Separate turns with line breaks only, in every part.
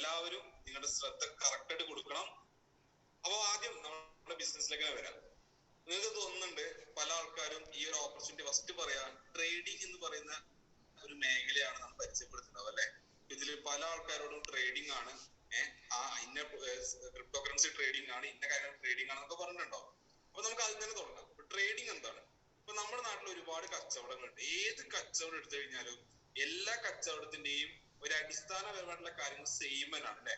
എല്ലാവരും നിങ്ങളുടെ ശ്രദ്ധ കറക്റ്റ് ആയിട്ട് കൊടുക്കണം. അപ്പൊ ആദ്യം നമ്മുടെ ബിസിനസ്സിലേക്ക് വരാം. നിങ്ങൾക്ക് തോന്നുന്നുണ്ട് പല ആൾക്കാരും ഈ ഒരു ഓപ്പർച്യൂണിറ്റി ഫസ്റ്റ് പറയാൻ ട്രേഡിംഗ് എന്ന് പറയുന്ന ഒരു മേഖലയാണ് നമ്മൾ പരിചയപ്പെടുത്തുന്നത് അല്ലെ. ഇതിൽ പല ആൾക്കാരോടും ട്രേഡിംഗ് ആണ്, ഇന്ന ക്രിപ്റ്റോ കറൻസി ട്രേഡിംഗ് ആണ്, ഇന്ന കാര്യം ട്രേഡിംഗ് ആണെന്നൊക്കെ പറഞ്ഞിട്ടുണ്ടോ. അപ്പൊ നമുക്ക് അതിൽ തന്നെ തുടങ്ങാം. ട്രേഡിംഗ് എന്താണ്? ഇപ്പൊ നമ്മുടെ നാട്ടിൽ ഒരുപാട് കച്ചവടങ്ങളുണ്ട്. ഏത് കച്ചവടം എടുത്തു കഴിഞ്ഞാലും എല്ലാ കച്ചവടത്തിന്റെയും ഒരു അടിസ്ഥാനപരമായിട്ടുള്ള കാര്യങ്ങൾ സെയിം ആണ് അല്ലെ.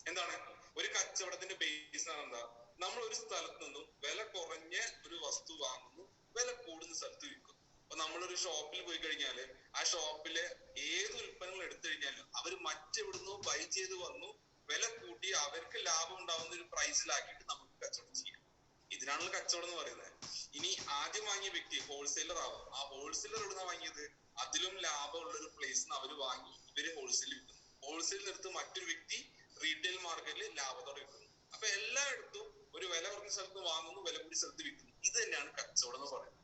എന്താണ് ഒരു കച്ചവടത്തിന്റെ ബേസ് ആണ്? എന്താ, നമ്മൾ ഒരു സ്ഥലത്ത് നിന്നും വില കുറഞ്ഞ ഒരു വസ്തു വാങ്ങുന്നു, വില കൂടുന്ന സ്ഥലത്ത് വിൽക്കുന്നു. അപ്പൊ നമ്മളൊരു ഷോപ്പിൽ പോയി കഴിഞ്ഞാല് ആ ഷോപ്പില് ഏത് ഉൽപ്പന്നങ്ങൾ എടുത്തു കഴിഞ്ഞാലും അവർ മറ്റെവിടുന്നോ ബൈ ചെയ്ത് വന്നു വില കൂട്ടി അവർക്ക് ലാഭം ഉണ്ടാവുന്ന ഒരു പ്രൈസിലാക്കിയിട്ട് നമുക്ക് കച്ചവടം ചെയ്യാം. ഇതിനാണല്ലോ കച്ചവടം എന്ന് പറയുന്നത്. ഇനി ആദ്യം വാങ്ങിയ വ്യക്തി ഹോൾസെയിലർ ആവും. ആ ഹോൾസെയിലർ എവിടുന്ന വാങ്ങിയത്? അതിലും ലാഭമുള്ള ഒരു പ്ലേസിൽ അവർ വാങ്ങി ഇവര് ഹോൾസെയിൽ വിൽക്കുന്നു. ഹോൾസെയിൽ എടുത്ത് മറ്റൊരു വ്യക്തി റീറ്റെയിൽ മാർക്കറ്റിൽ ലാഭത്തോടെ വിൽക്കുന്നു. അപ്പൊ എല്ലായിടത്തും ഒരു വില കുറഞ്ഞ സ്ഥലത്ത് വാങ്ങുന്നു, വില കൂടിയ സ്ഥലത്ത് വിൽക്കുന്നു. ഇത് തന്നെയാണ് കച്ചവടം എന്ന് പറയുന്നത്.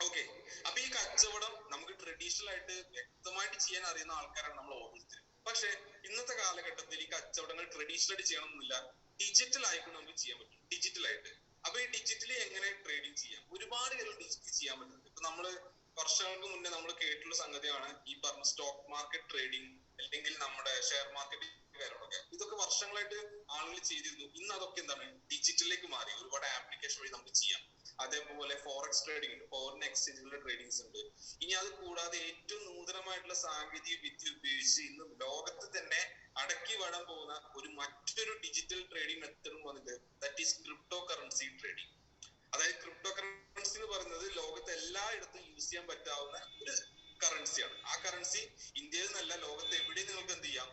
ഓക്കെ, അപ്പൊ ഈ കച്ചവടം നമുക്ക് ട്രഡീഷണൽ ആയിട്ട് വ്യക്തമായിട്ട് ചെയ്യാൻ അറിയുന്ന ആൾക്കാരാണ് നമ്മൾ ഓരോരുത്തരും. പക്ഷെ ഇന്നത്തെ കാലഘട്ടത്തിൽ ഈ കച്ചവടങ്ങൾ ട്രഡീഷണൽ ആയിട്ട് ചെയ്യണമെന്നില്ല, ഡിജിറ്റൽ ആയിട്ട് നമുക്ക് ചെയ്യാൻ പറ്റും. ഡിജിറ്റൽ ആയിട്ട്. അപ്പൊ ഈ ഡിജിറ്റലി എങ്ങനെ ട്രേഡിംഗ് ചെയ്യാം? ഒരുപാട് കാര്യങ്ങൾ ഡിജിറ്റലി ചെയ്യാൻ പറ്റുന്നുണ്ട്. ഇപ്പൊ നമ്മള് വർഷങ്ങൾക്ക് മുന്നേ നമ്മൾ കേട്ടുള്ള സംഗതിയാണ് ഈ പറഞ്ഞ സ്റ്റോക്ക് മാർക്കറ്റ് ട്രേഡിംഗ്, അല്ലെങ്കിൽ നമ്മുടെ ഷെയർ മാർക്കറ്റ് കാര്യങ്ങളൊക്കെ. ഇതൊക്കെ വർഷങ്ങളായിട്ട് ആളുകൾ ചെയ്തിരുന്നു. ഇന്ന് അതൊക്കെ എന്താണ്, ഡിജിറ്റലിലേക്ക് മാറി. ഒരുപാട് ആപ്ലിക്കേഷൻ വഴി നമുക്ക് ചെയ്യാം. അതേപോലെ ഫോറക്സ് ട്രേഡിംഗ് ഉണ്ട്, ഫോറിൻ എക്സ്ചേഞ്ചിലുള്ള ട്രേഡിങ്സ് ഉണ്ട്. ഇനി അത് കൂടാതെ ഏറ്റവും നൂതനമായിട്ടുള്ള സാങ്കേതിക വിദ്യ ഉപയോഗിച്ച് ഇന്ന് ലോകത്ത് തന്നെ അടക്കി വാടാൻ പോകുന്ന മറ്റൊരു ഡിജിറ്റൽ ട്രേഡിംഗ് മെത്തഡും വന്നിട്ട്, that is crypto currency trading. അതായത് ക്രിപ്റ്റോ കറൻസി എന്ന് പറയുന്നത് ലോകത്ത് എല്ലായിടത്തും യൂസ് ചെയ്യാൻ പറ്റാവുന്ന ഒരു കറൻസിയാണ്. ആ കറൻസി ഇന്ത്യയിൽ നിന്നല്ല, ലോകത്ത് എവിടെയും നിങ്ങൾക്ക് എന്ത് ചെയ്യാം,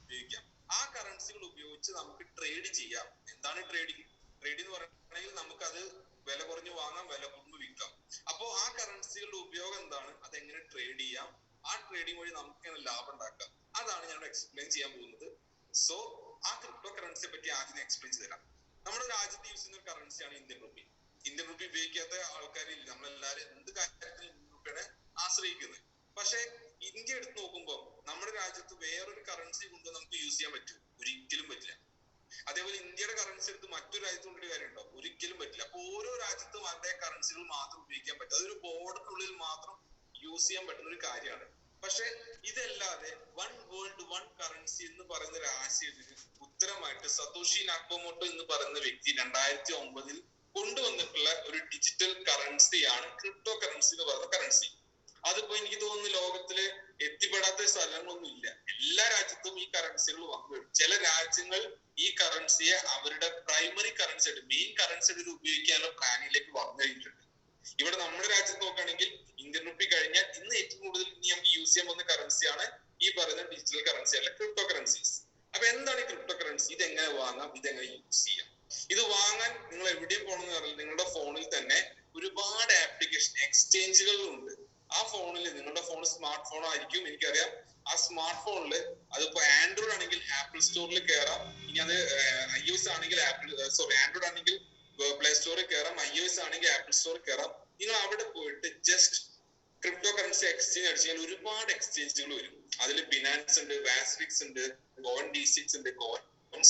ഉപയോഗിക്കാം. ആ കറൻസികൾ ഉപയോഗിച്ച് നമുക്ക് ട്രേഡ് ചെയ്യാം. എന്താണ് ട്രേഡിംഗ്? ട്രേഡിംഗ് എന്ന് പറയുകയാണെങ്കിൽ നമുക്കത് വില കുറഞ്ഞ് വാങ്ങാം, വില കുറഞ്ഞ് വിൽക്കാം. അപ്പോ ആ കറൻസികളുടെ ഉപയോഗം എന്താണ്, അതെങ്ങനെ ട്രേഡ് ചെയ്യാം, ആ ട്രേഡിംഗ് വഴി നമുക്ക് എങ്ങനെ ലാഭം ഉണ്ടാക്കാം, അതാണ് ഞാൻ എക്സ്പ്ലെയിൻ ചെയ്യാൻ പോകുന്നത്. സോ ആ ക്രിപ്റ്റോ കറൻസിയെ പറ്റി ആദ്യം എക്സ്പ്ലെയിൻ ചെയ്തുതരാം. നമ്മുടെ രാജ്യത്ത് യൂസ് ചെയ്യുന്ന ഒരു കറൻസിയാണ് ഇന്ത്യൻ റുപ്പി. ഇന്ത്യൻ റുപ്പി ഉപയോഗിക്കാത്ത ആൾക്കാരില്ല. നമ്മളെല്ലാവരും എന്ത് കാര്യത്തിനും ഇന്ത്യൻ റുപ്പിയെ ആശ്രയിക്കുന്നത്. പക്ഷെ ഇന്ത്യ എടുത്ത് നോക്കുമ്പോൾ നമ്മുടെ രാജ്യത്ത് വേറൊരു കറൻസി കൊണ്ട് നമുക്ക് യൂസ് ചെയ്യാൻ പറ്റും? ഒരിക്കലും പറ്റില്ല. അതേപോലെ ഇന്ത്യയുടെ കറൻസി എടുത്ത് മറ്റൊരു രാജ്യത്ത് കൊണ്ടൊരു കാര്യം ഉണ്ടോ? ഒരിക്കലും പറ്റില്ല. അപ്പൊ ഓരോ രാജ്യത്തും അവരുടെ കറൻസികൾ മാത്രം ഉപയോഗിക്കാൻ പറ്റും. അതൊരു ബോർഡറിനുള്ളിൽ മാത്രം യൂസ് ചെയ്യാൻ പറ്റുന്ന ഒരു കാര്യമാണ്. പക്ഷെ ഇതല്ലാതെ വൺ വേൾഡ് വൺ കറൻസി എന്ന് പറയുന്ന ഒരു ആശയത്തിന് ഉത്തരമായിട്ട് സതോഷി നാക്കമോട്ടോ എന്ന് പറയുന്ന വ്യക്തി 2009 കൊണ്ടുവന്നിട്ടുള്ള ഒരു ഡിജിറ്റൽ കറൻസിയാണ് ക്രിപ്റ്റോ കറൻസി എന്ന് പറയുന്ന കറൻസി. അതിപ്പോ എനിക്ക് തോന്നുന്നു ലോകത്തില് എത്തിപ്പെടാത്ത സ്ഥലങ്ങളൊന്നും ഇല്ല. എല്ലാ രാജ്യത്തും ഈ കറൻസികൾ വന്നു. ചില രാജ്യങ്ങൾ ഈ കറൻസിയെ അവരുടെ പ്രൈമറി കറൻസി ആയിട്ട്, മെയിൻ കറൻസി ആയിട്ട് ഉപയോഗിക്കാനുള്ള പ്ലാനിലേക്ക് വന്നു കഴിഞ്ഞിട്ടുണ്ട്. ഇവിടെ നമ്മുടെ രാജ്യത്ത് നോക്കുകയാണെങ്കിൽ ഇന്ത്യൻ റുപ്പി കഴിഞ്ഞാൽ ഇന്ന് ഏറ്റവും കൂടുതൽ നമുക്ക് യൂസ് ചെയ്യാൻ പോകുന്ന കറൻസിയാണ് ഈ പറയുന്ന ഡിജിറ്റൽ കറൻസി അല്ല ക്രിപ്റ്റോ കറൻസീസ്. അപ്പൊ എന്താണ് ഈ ക്രിപ്റ്റോ കറൻസി? ഇതെങ്ങനെ വാങ്ങാം, ഇതെങ്ങനെ യൂസ് ചെയ്യാം? ഇത് വാങ്ങാൻ നിങ്ങൾ എവിടെയും പോകണമെന്ന് പറഞ്ഞാൽ നിങ്ങളുടെ ഫോണിൽ തന്നെ ഒരുപാട് ആപ്ലിക്കേഷൻ എക്സ്ചേഞ്ചുകളുണ്ട്. ആ ഫോണിൽ, നിങ്ങളുടെ ഫോൺ സ്മാർട്ട് ഫോൺ ആയിരിക്കും എനിക്കറിയാം, ആ സ്മാർട്ട് ഫോണിൽ അതിപ്പോ ആൻഡ്രോയിഡ് ആണെങ്കിൽ ആപ്പിൾ സ്റ്റോറിൽ കയറാം. ഇനി അത് iOS ആണെങ്കിൽ ആൻഡ്രോയിഡ് ആണെങ്കിൽ പ്ലേ സ്റ്റോറിൽ കയറാം, iOS ആണെങ്കിൽ ആപ്പിൾ സ്റ്റോറിൽ കയറാം. നിങ്ങൾ അവിടെ പോയിട്ട് ജസ്റ്റ് ക്രിപ്റ്റോ കറൻസി എക്സ്ചേഞ്ച് അടിച്ചാൽ ഒരുപാട് എക്സ്ചേഞ്ചുകൾ വരും. അതിൽ ബിനാൻസ് ഉണ്ട്, വാസ്ഫിക്സ് ഉണ്ട്, കോയിൻ D6 ഉണ്ട്, കോയിൻ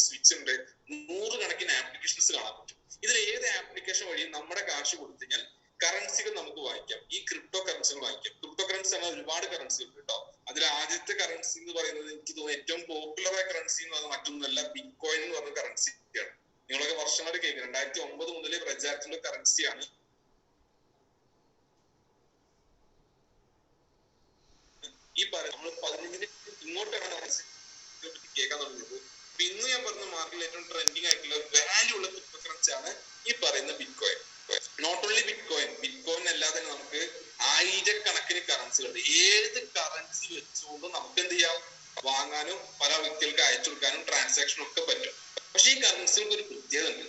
സ്വിച്ച് ഉണ്ട്, 100 കണക്കിന് ആപ്ലിക്കേഷൻസ് കാണാൻ പറ്റും. ഇതിൽ ഏത് ആപ്ലിക്കേഷൻ വഴിയും നമ്മുടെ കാശ് കൊടുത്തു കഴിഞ്ഞാൽ കറൻസികൾ നമുക്ക് വാങ്ങിക്കാം. ഈ ക്രിപ്റ്റോ കറൻസികൾ വാങ്ങിക്കാം. ക്രിപ്റ്റോ കറൻസി ആണ് ഒരുപാട് കറൻസികൾ ഉണ്ട് കേട്ടോ. അതിൽ ആദ്യത്തെ കറൻസി എന്ന് പറയുന്നത് എനിക്ക് തോന്നുന്നു ഏറ്റവും പോപ്പുലർ ആയ കറൻസി എന്ന് പറയുന്നത് മറ്റൊന്നുമല്ല, ബിറ്റ് കോയിൻ എന്ന് പറഞ്ഞ കറൻസിയാണ്. നിങ്ങളൊക്കെ വർഷങ്ങളായിട്ട് കേൾക്കുന്നത് 2009 മുതലേ പ്രചാരത്തിലുള്ള കറൻസിയാണ് ഈ പറയുന്നത്. നമ്മൾ 15 ഇങ്ങോട്ടാണ് കേൾക്കാൻ തുടങ്ങിയത്. അപ്പൊ ഇന്ന് ഞാൻ പറഞ്ഞ മാർക്കറ്റിൽ ഏറ്റവും ട്രെൻഡിങ് ആയിട്ടുള്ള വാല്യൂ ഉള്ള ക്രിപ്റ്റോ കറൻസി ആണ് ഈ പറയുന്ന bitcoin. Not only bitcoin അല്ലാതെ തന്നെ നമുക്ക് ആയിരക്കണക്കിന് കറൻസികളുണ്ട്. ഏത് കറൻസി വെച്ചുകൊണ്ടും നമുക്ക് എന്ത് ചെയ്യാം, വാങ്ങാനും പല വ്യക്തികൾക്ക് അയച്ചു കൊടുക്കാനും ട്രാൻസാക്ഷനും ഒക്കെ പറ്റും. പക്ഷെ ഈ കറൻസികൾക്ക് ഒരു പ്രത്യേകത ഉണ്ട്.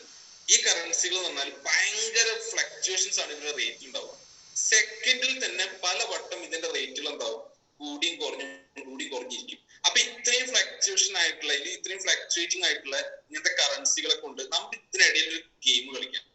ഈ കറൻസികൾ എന്ന് പറഞ്ഞാൽ ഭയങ്കര ഫ്ലക്ച്വേഷൻസ് ആണ് ഇതിന്റെ റേറ്റ് ഉണ്ടാവുക. സെക്കൻഡിൽ തന്നെ പല വട്ടം ഇതിന്റെ റേറ്റുകൾ എന്താവും, കൂടിയും കുറഞ്ഞിരിക്കും. അപ്പൊ ഇത്രയും ഫ്ലക്ച്വേഷൻ ആയിട്ടുള്ള, ഇത്രയും ഫ്ലക്ച്വേറ്റിംഗ് ആയിട്ടുള്ള ഇങ്ങനത്തെ കറൻസികളെ കൊണ്ട് നമുക്ക് ഇതിനിടയിൽ ഒരു ഗെയിം കളിക്കാം.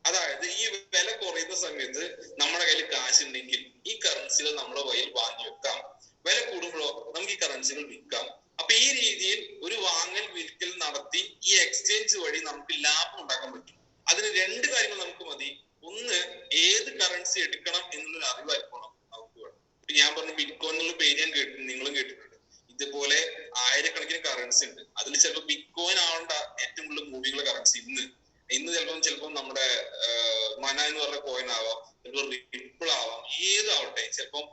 അതായത് ഈ വില കുറയുന്ന സമയത്ത് നമ്മുടെ കയ്യിൽ കാശുണ്ടെങ്കിൽ ഈ കറൻസികൾ നമ്മുടെ കയ്യിൽ വാങ്ങി വെക്കാം. വില കൂടുമ്പോഴോ നമുക്ക് ഈ കറൻസികൾ വിൽക്കാം. അപ്പൊ ഈ രീതിയിൽ ഒരു വാങ്ങൽ വിൽക്കൽ നടത്തി ഈ എക്സ്ചേഞ്ച് വഴി നമുക്ക് ലാഭം ഉണ്ടാക്കാൻ പറ്റും. അതിന് രണ്ട് കാര്യങ്ങൾ നമുക്ക് മതി. ഒന്ന്, ഏത് കറൻസി എടുക്കണം എന്നുള്ളൊരു അറിവായിരിക്കണം നമുക്ക് വേണം. ഞാൻ പറഞ്ഞു ബിറ്റ്കോയിൻ എന്നുള്ള പേര് ഞാൻ നിങ്ങളും കേട്ടിട്ടുണ്ട്. ഇതുപോലെ ആയിരക്കണക്കിന് കറൻസി ഉണ്ട്. അതിൽ ചിലപ്പോൾ ബിറ്റ്കോയിൻ ആവേണ്ട ഏറ്റവും കൂടുതൽ മൂവിയുള്ള കറൻസി ഇന്ന് ചിലപ്പോൾ നമ്മുടെ മന എന്ന് പറഞ്ഞ കോയിൻ ആവാം, ചിലപ്പോൾ റിപ്പിൾ ആവാം, ഏതാവട്ടെ, ചിലപ്പം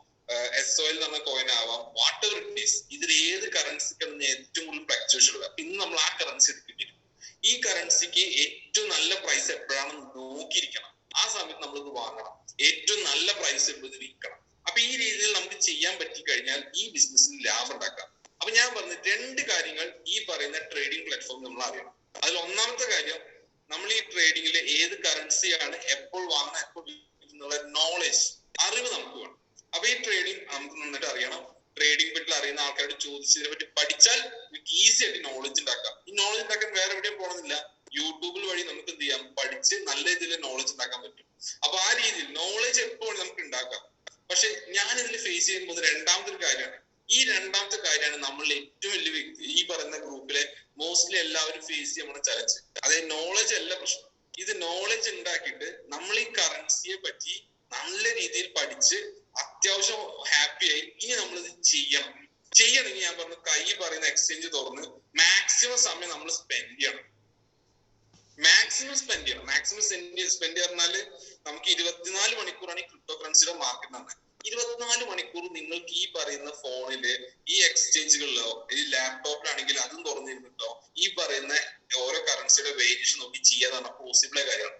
SOL എന്ന് പറഞ്ഞ കോയിൻ ആവാം, വാട്ട് എവർ ഇറ്റ് ഈസ്. ഇതിൽ ഏത് കറൻസിക്കാണ് ഏറ്റവും കൂടുതൽ ഫ്ലക്ച്വേഷൻ ഉള്ളത്. ഇന്ന് നമ്മൾ ആ കറൻസി എടുക്കേണ്ടിയിരിക്കും. ഈ കറൻസിക്ക് ഏറ്റവും നല്ല പ്രൈസ് എപ്പോഴാണെന്ന് നോക്കിയിരിക്കണം. ആ സമയത്ത് നമ്മളിത് വാങ്ങണം. ഏറ്റവും നല്ല പ്രൈസ് ഇത് വിൽക്കണം. അപ്പൊ ഈ രീതിയിൽ നമുക്ക് ചെയ്യാൻ പറ്റി കഴിഞ്ഞാൽ ഈ ബിസിനസ്സിന് ലാഭം ഉണ്ടാക്കാം. അപ്പൊ ഞാൻ പറഞ്ഞ രണ്ട് കാര്യങ്ങൾ ഈ പറയുന്ന ട്രേഡിംഗ് പ്ലാറ്റ്ഫോം നമ്മൾ അറിയണം. അതിൽ ഒന്നാമത്തെ കാര്യം, നമ്മൾ ഈ ട്രേഡിംഗിൽ ഏത് കറൻസിയാണ് എപ്പോൾ വാങ്ങണം, എപ്പോൾ വിൽക്കുന്നുള്ള നോളജ്, അറിവ് നമുക്ക് വേണം. അപ്പൊ ഈ ട്രേഡിംഗ് നമുക്ക് നന്നായിട്ട് അറിയണം. ട്രേഡിംഗ് പറ്റി അറിയുന്ന ആൾക്കാരോട് ചോദിച്ചതിനെ പറ്റി പഠിച്ചാൽ നമുക്ക് ഈസി ആയിട്ട് നോളജ് ഉണ്ടാക്കാം. ഈ നോളജ് ഉണ്ടാക്കാൻ വേറെ എവിടെയും പോകണമെന്നില്ല. യൂട്യൂബിൽ വഴി നമുക്ക് എന്ത് ചെയ്യാം, പഠിച്ച് നല്ല രീതിയിൽ നോളജ് ഉണ്ടാക്കാൻ പറ്റും. അപ്പൊ ആ രീതിയിൽ നോളജ് എപ്പോൾ നമുക്ക് ഉണ്ടാക്കാം. പക്ഷെ ഞാൻ ഇതിൽ ഫേസ് ചെയ്യുമ്പോൾ രണ്ടാമത്തെ ഒരു കാര്യമാണ്. ഈ രണ്ടാമത്തെ കാര്യമാണ് നമ്മളുടെ ഏറ്റവും വലിയ വ്യക്തി ഈ പറയുന്ന ഗ്രൂപ്പിലെ മോസ്റ്റ്ലി എല്ലാവരും ഫേസ് ചെയ്യുന്ന ചലഞ്ച്. അതായത് നോളജ് അല്ല പ്രശ്നം. ഇത് നോളജ് ഉണ്ടാക്കിയിട്ട് നമ്മൾ ഈ കറൻസിയെ പറ്റി നല്ല രീതിയിൽ പഠിച്ച് അത്യാവശ്യം ഹാപ്പിയായി ഇനി നമ്മളിത് ചെയ്യണമെങ്കിൽ ഞാൻ പറഞ്ഞു കൈ പറയുന്ന എക്സ്ചേഞ്ച് തുറന്ന് മാക്സിമം സമയം നമ്മൾ സ്പെൻഡ് ചെയ്യണം. മാക്സിമം സ്പെൻഡ് പറഞ്ഞാല് നമുക്ക് 24 മണിക്കൂറാണ് ഈ ക്രിപ്റ്റോ കറൻസിയുടെ മാർക്കറ്റ് ആണ്. 24 മണിക്കൂർ നിങ്ങൾക്ക് ഈ പറയുന്ന ഫോണില് ഈ എക്സ്ചേഞ്ചുകളിലോ ഈ ലാപ്ടോപ്പിലാണെങ്കിൽ അതും തുറന്നിരുന്നിട്ടോ ഈ പറയുന്ന ഓരോ കറൻസിയുടെ വേരിയേഷൻ നോക്കി ചെയ്യാന്ന് പറഞ്ഞാൽ പോസിബിൾ ആയ കാര്യമാണ്.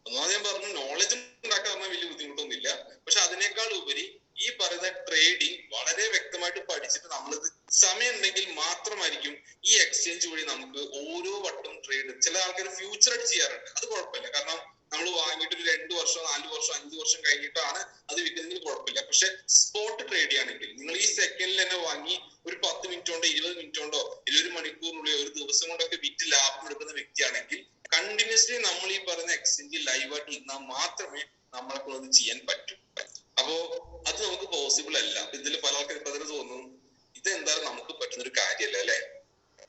ഒന്നാമത് ഞാൻ പറഞ്ഞു നോളജ് ഉണ്ടാക്കാൻ പറഞ്ഞാൽ വലിയ ബുദ്ധിമുട്ടൊന്നുമില്ല. പക്ഷെ അതിനേക്കാൾ ഉപരി ഈ പറയുന്ന ട്രേഡിംഗ് വളരെ വ്യക്തമായിട്ട് പഠിച്ചിട്ട് നമ്മളിത് സമയം ഉണ്ടെങ്കിൽ മാത്രമായിരിക്കും ഈ എക്സ്ചേഞ്ച് വഴി നമുക്ക് ഓരോ വട്ടം ട്രേഡ്. ചില ആൾക്കാർ ഫ്യൂച്ചർ ആയിട്ട് ചെയ്യാറുണ്ട്, അത് കുഴപ്പമില്ല. കാരണം നമ്മൾ വാങ്ങിയിട്ട് ഒരു 2 വർഷം 4 വർഷം 5 വർഷം കഴിഞ്ഞിട്ടാണ് അത് വിൽക്കുന്നതിൽ കുഴപ്പമില്ല. പക്ഷെ സ്പോട്ട് ട്രേഡ് ആണെങ്കിൽ നിങ്ങൾ ഈ സെക്കൻഡിൽ തന്നെ വാങ്ങി ഒരു 10 മിനിറ്റ് കൊണ്ടോ 20 മിനിറ്റ് കൊണ്ടോ 1 മണിക്കൂറിനുള്ളിൽ ഒരു ദിവസം കൊണ്ടൊക്കെ വിറ്റ് ലാഭം എടുക്കുന്ന വ്യക്തിയാണെങ്കിൽ കണ്ടിന്യൂസ്ലി നമ്മൾ ഈ പറയുന്ന എക്സ്ചേഞ്ചിൽ ലൈവായിട്ട് ഇരുന്നാൽ മാത്രമേ നമ്മളെ കൊണ്ട് ചെയ്യാൻ പറ്റൂ. അപ്പോ അത് നമുക്ക് പോസിബിൾ അല്ല. ഇതിൽ പല ആൾക്കാർ ഇപ്പൊ അതിന് തോന്നുന്നു ഇതെന്തായാലും നമുക്ക് പറ്റുന്ന ഒരു കാര്യമല്ല അല്ലെ.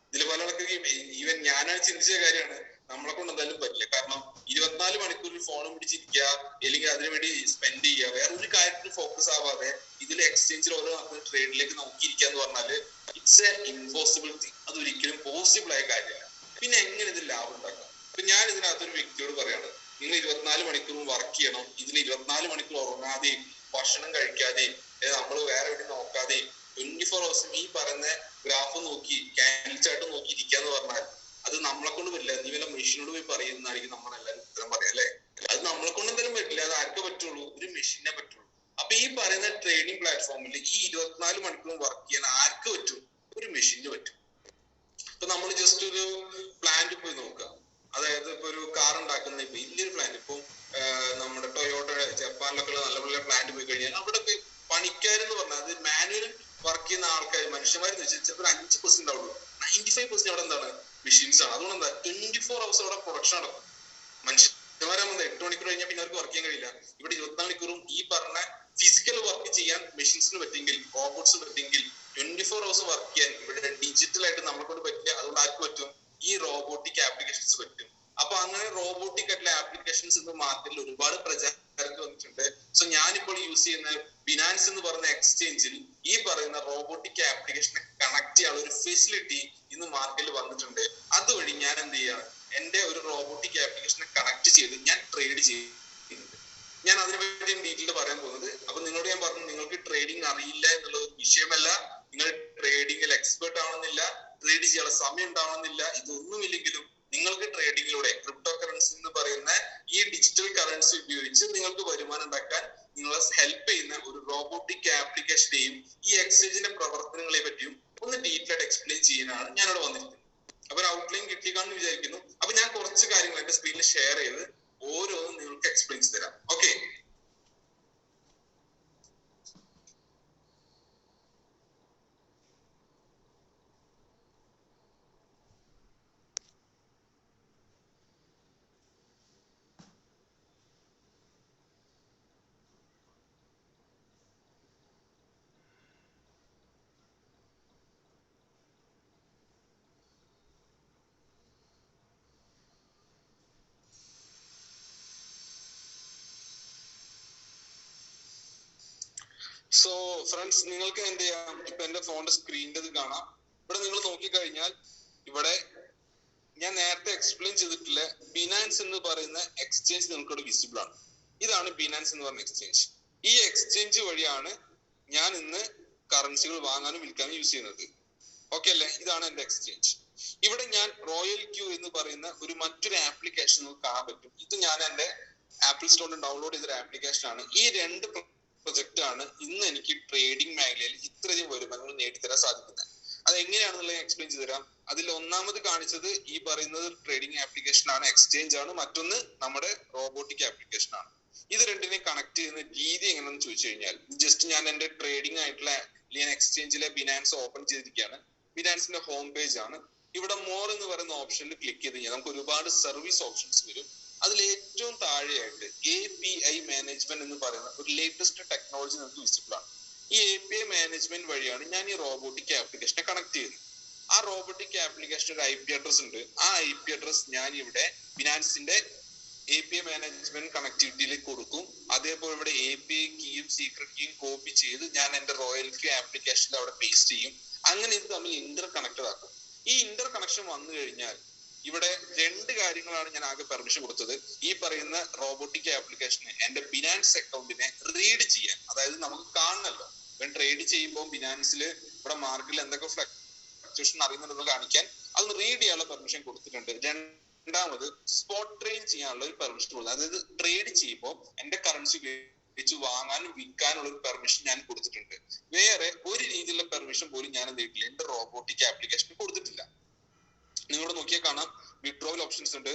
ഇതിൽ പല ആൾക്കാർക്ക് ഈവൻ ഞാനാണ് ചിന്തിച്ച കാര്യമാണ്, നമ്മളെ കൊണ്ട് എന്തായാലും പറ്റില്ല. കാരണം 24 മണിക്കൂർ ഫോണും പിടിച്ചിരിക്കുക അല്ലെങ്കിൽ അതിനുവേണ്ടി സ്പെൻഡ് ചെയ്യുക, വേറെ ഒരു കാര്യത്തിൽ ഫോക്കസ് ആവാതെ ഇതിൽ എക്സ്ചേഞ്ചിൽ ഓരോ ട്രേഡിലേക്ക് നോക്കിയിരിക്കുക എന്ന് പറഞ്ഞാല് ഇറ്റ്സ് എ ഇമ്പോസിബിൾ തിങ്. അത് ഒരിക്കലും പോസിബിൾ ആയ കാര്യമല്ല. പിന്നെ എങ്ങനെ ഇതിൽ ലാഭം ഉണ്ടാക്കാം? ഇപ്പൊ ഞാൻ ഇതിനകത്തൊരു വ്യക്തിയോട് പറയാണ്, നിങ്ങൾ 24 മണിക്കൂറും വർക്ക് ചെയ്യണം. ഇതിൽ 24 മണിക്കൂർ ഉറങ്ങാതെയും ഭക്ഷണം കഴിക്കാതെയും നമ്മൾ വേറെ എവിടെ നോക്കാതെയും 24 hours ഈ പറയുന്ന ഗ്രാഫ് നോക്കി ക്യാൻഡിൽ ചാർട്ട് നോക്കി ഇരിക്കാന്ന് പറഞ്ഞാൽ അത് നമ്മളെ കൊണ്ട് പറ്റില്ല. നീ വല്ല മെഷീനോട് പോയി പറയുന്നതായിരിക്കും നമ്മളെല്ലാരും ഉത്തരം പറയാം അല്ലെ. അത് നമ്മളെ കൊണ്ട് എന്തായാലും പറ്റില്ല. അത് ആർക്കെ പറ്റുള്ളൂ? ഒരു മെഷീനെ പറ്റുള്ളൂ. അപ്പൊ ഈ പറയുന്ന ട്രേഡിംഗ് പ്ലാറ്റ്ഫോമിൽ ഈ 24 മണിക്കൂറും വർക്ക് ചെയ്യാൻ ആർക്ക് പറ്റും? ഒരു മെഷീന് പറ്റും. ഇപ്പൊ നമ്മൾ ജസ്റ്റ് ഒരു പ്ലാന്റ് പോയി നോക്കുക. അതായത് ഇപ്പൊ ഒരു കാർ ഉണ്ടാക്കുന്ന വലിയൊരു പ്ലാന്റ്, ഇപ്പൊ നമ്മുടെ ടൊയോട്ട ജപ്പാനിലൊക്കെ നല്ല നല്ല പ്ലാന്റ് പോയി കഴിഞ്ഞാൽ അവിടെ പണിക്കാരെന്ന് പറഞ്ഞാൽ അത് മാനുവൽ വർക്ക് ചെയ്യുന്ന ആൾക്കാർ മനുഷ്യന്മാരെന്ന് വെച്ചാൽ ചിലപ്പോൾ 5% ഉണ്ടാവുള്ളൂ. 95% അവിടെ എന്താണ്? മെഷീൻസ് ആണ്. അതുകൊണ്ട് എന്താ 24 hours അവിടെ പ്രൊഡക്ഷൻ നടക്കും. മനുഷ്യന്മാരാകുമ്പോൾ 8 മണിക്കൂർ കഴിഞ്ഞാൽ പിന്നെ അവർക്ക് വർക്ക് ചെയ്യാൻ കഴിയില്ല. ഇവിടെ 24 മണിക്കൂറും ഈ പറഞ്ഞ ഫിസിക്കൽ വർക്ക് ചെയ്യാൻ മെഷീൻസിന് പറ്റുമെങ്കിൽ, റോബോട്ട്സിന് പറ്റുമെങ്കിൽ 24 hours വർക്ക് ചെയ്യാൻ ഇവിടെ ഡിജിറ്റൽ ആയിട്ട് നമ്മളെ കൊണ്ട് പറ്റില്ല. അതുകൊണ്ട് ആർക്ക് പറ്റും? ഈ റോബോട്ടിക് ആപ്ലിക്കേഷൻസ് പറ്റും. അപ്പൊ അങ്ങനെ റോബോട്ടിക് ആയിട്ടുള്ള ആപ്ലിക്കേഷൻസ് ഇന്ന് മാർക്കറ്റിൽ ഒരുപാട് പ്രചാരത്തിൽ വന്നിട്ടുണ്ട്. സോ ഞാനിപ്പോൾ യൂസ് ചെയ്യുന്ന ബിനാൻസ് എന്ന് പറയുന്ന എക്സ്ചേഞ്ചിൽ ഈ പറയുന്ന റോബോട്ടിക് ആപ്ലിക്കേഷനെ കണക്ട് ചെയ്യാനുള്ള ഒരു ഫെസിലിറ്റി ഇന്ന് മാർക്കറ്റിൽ വന്നിട്ടുണ്ട്. അതുവഴി ഞാൻ എന്ത് ചെയ്യാണ്, എന്റെ ഒരു റോബോട്ടിക് ആപ്ലിക്കേഷനെ കണക്ട് ചെയ്ത് ഞാൻ ട്രേഡ് ചെയ്യുന്നുണ്ട്. ഞാൻ അതിനെപ്പറ്റി ഡീറ്റെയിൽ പറയാൻ പോകുന്നത്. അപ്പൊ നിങ്ങളോട് ഞാൻ പറഞ്ഞു, നിങ്ങൾക്ക് ട്രേഡിംഗ് അറിയില്ല എന്നുള്ള ഒരു വിഷയമല്ല. നിങ്ങൾ ട്രേഡിംഗിൽ എക്സ്പെർട്ട് ആവണമെന്നില്ല, ട്രേഡ് ചെയ്യാനുള്ള സമയം ഉണ്ടാവണമെന്നില്ല. ഇതൊന്നുമില്ലെങ്കിലും നിങ്ങൾക്ക് ട്രേഡിങ്ങിലൂടെ ക്രിപ്റ്റോ കറൻസി എന്ന് പറയുന്ന ഈ ഡിജിറ്റൽ കറൻസി ഉപയോഗിച്ച് നിങ്ങൾക്ക് വരുമാനം ഉണ്ടാക്കാൻ നിങ്ങളെ ഹെൽപ്പ് ചെയ്യുന്ന ഒരു റോബോട്ടിക് ആപ്ലിക്കേഷനെയും ഈ എക്സ്ചേഞ്ചിന്റെ പ്രവർത്തനങ്ങളെ പറ്റിയും ഒന്ന് ഡീറ്റെയിൽ ആയിട്ട് എക്സ്പ്ലെയിൻ ചെയ്യാനാണ് ഞാനിവിടെ വന്നിരിക്കുന്നത്. അപ്പൊ ഒരു ഔട്ട്ലൈൻ കിട്ടിക്കാണെന്ന് വിചാരിക്കുന്നു. അപ്പൊ ഞാൻ കുറച്ച് കാര്യങ്ങൾ എന്റെ സ്ക്രീനിൽ ഷെയർ ചെയ്ത് ഓരോന്നും നിങ്ങൾക്ക് എക്സ്പ്ലെയിൻ ചെയ്ത് തരാം. ഓക്കെ. സോ ഫ്രണ്ട്സ്, നിങ്ങൾക്ക് എന്ത് ചെയ്യാം, ഇപ്പൊ എന്റെ ഫോണിന്റെ സ്ക്രീനിൽ കാണാം. ഇവിടെ നിങ്ങൾ നോക്കിക്കഴിഞ്ഞാൽ ഇവിടെ ഞാൻ നേരത്തെ എക്സ്പ്ലെയിൻ ചെയ്തിട്ടുള്ള ബിനാൻസ് എന്ന് പറയുന്ന എക്സ്ചേഞ്ച് നിങ്ങൾക്ക് വിസിബിൾ ആണ്. ഇതാണ് ബിനാൻസ് എന്ന് പറയുന്ന എക്സ്ചേഞ്ച്. ഈ എക്സ്ചേഞ്ച് വഴിയാണ് ഞാൻ ഇന്ന് കറൻസികൾ വാങ്ങാനും വിൽക്കാനും യൂസ് ചെയ്യുന്നത്. ഓക്കെ അല്ലേ? ഇതാണ് എന്റെ എക്സ്ചേഞ്ച്. ഇവിടെ ഞാൻ റോയൽ ക്യൂ എന്ന് പറയുന്ന മറ്റൊരു ആപ്ലിക്കേഷൻ നിങ്ങൾക്ക് കാണാൻ പറ്റും. ഇത് ഞാൻ എന്റെ ആപ്പിൾ സ്റ്റോറിൽ ഡൗൺലോഡ് ചെയ്തൊരു ആപ്ലിക്കേഷൻ ആണ്. ഈ രണ്ട് പ്രൊജക്റ്റ് ആണ് ഇന്ന് എനിക്ക് ട്രേഡിംഗ് മേഖലയിൽ ഇത്രയും വരുമാനങ്ങൾ നേടിത്തരാൻ സാധിക്കുന്നത്. അത് എങ്ങനെയാണെന്നുള്ളത് ഞാൻ എക്സ്പ്ലെയിൻ ചെയ്തു തരാം. അതിൽ ഒന്നാമത് കാണിച്ചത് ഈ പറയുന്നത് ട്രേഡിംഗ് ആപ്ലിക്കേഷൻ ആണ്, എക്സ്ചേഞ്ച് ആണ്. മറ്റൊന്ന് നമ്മുടെ റോബോട്ടിക് ആപ്ലിക്കേഷൻ ആണ്. ഇത് രണ്ടിനെ കണക്ട് ചെയ്യുന്ന രീതി എങ്ങനെയാണെന്ന് ചോദിച്ചു കഴിഞ്ഞാൽ, ജസ്റ്റ് ഞാൻ എന്റെ ട്രേഡിംഗ് ആയിട്ടുള്ള എക്സ്ചേഞ്ചിലെ ബിനാൻസ് ഓപ്പൺ ചെയ്തിരിക്കുകയാണ്. ബിനാൻസിന്റെ ഹോം പേജ് ആണ്. ഇവിടെ മോർ എന്ന് പറയുന്ന ഓപ്ഷനിൽ ക്ലിക്ക് ചെയ്ത് കഴിഞ്ഞാൽ നമുക്ക് ഒരുപാട് സർവീസ് ഓപ്ഷൻസ് വരും. അതിൽ ഏറ്റവും താഴെയായിട്ട് API മാനേജ്മെന്റ് എന്ന് പറയുന്ന ഒരു ലേറ്റസ്റ്റ് ടെക്നോളജി നമുക്ക് വിസിബിൾ ആണ്. ഈ API മാനേജ്മെന്റ് വഴിയാണ് ഞാൻ ഈ റോബോട്ടിക് ആപ്ലിക്കേഷനെ കണക്ട് ചെയ്യുന്നത്. ആ റോബോട്ടിക് ആപ്ലിക്കേഷന് ഒരു IP അഡ്രസ് ഉണ്ട്. ആ IP അഡ്രസ് ഞാൻ ഇവിടെ ബിനാൻസിന്റെ API മാനേജ്മെന്റ് കണക്ടിവിറ്റിയിലേക്ക് കൊടുക്കും. അതേപോലെ ഇവിടെ API കീയും സീക്രട്ട് കീയും കോപ്പി ചെയ്ത് ഞാൻ എന്റെ റോയൽ ക്യൂ ആപ്ലിക്കേഷനിൽ അവിടെ പേസ്റ്റ് ചെയ്യും. അങ്ങനെ ഇത് തമ്മിൽ ഇന്റർ കണക്റ്റഡ് ആക്കും. ഈ ഇന്റർ കണക്ഷൻ വന്നു കഴിഞ്ഞാൽ ഇവിടെ രണ്ട് കാര്യങ്ങളാണ് ഞാൻ ആകെ പെർമിഷൻ കൊടുത്തത്. ഈ പറയുന്ന റോബോട്ടിക് ആപ്ലിക്കേഷന് എന്റെ ബിനാൻസ് അക്കൗണ്ടിനെ റീഡ് ചെയ്യാൻ, അതായത് നമുക്ക് കാണണല്ലോ ട്രേഡ് ചെയ്യുമ്പോൾ ബിനാൻസിൽ ഇവിടെ മാർക്കറ്റിൽ എന്തൊക്കെ ഫ്ലക്ച്വേഷൻ അറിയുന്നുണ്ടെന്ന് കാണിക്കാൻ അതൊന്ന് റീഡ് ചെയ്യാനുള്ള പെർമിഷൻ കൊടുത്തിട്ടുണ്ട്. രണ്ടാമത് സ്പോട്ട് ട്രേഡ് ചെയ്യാനുള്ള ഒരു പെർമിഷൻ കൊടുത്തു. അതായത് ട്രേഡ് ചെയ്യുമ്പോൾ എന്റെ കറൻസി വെച്ച് വാങ്ങാനും വിൽക്കാനുള്ള ഒരു പെർമിഷൻ ഞാൻ കൊടുത്തിട്ടുണ്ട്. വേറെ ഒരു രീതിയിലുള്ള പെർമിഷൻ പോലും ഞാൻ എന്ത് ചെയ്തിട്ടില്ല, എന്റെ റോബോട്ടിക് ആപ്ലിക്കേഷന് കൊടുത്തിട്ടില്ല. നിങ്ങളോട് നോക്കിയാൽ കാണാം, വിഡ്രോവൽ ഓപ്ഷൻസ് ഉണ്ട്,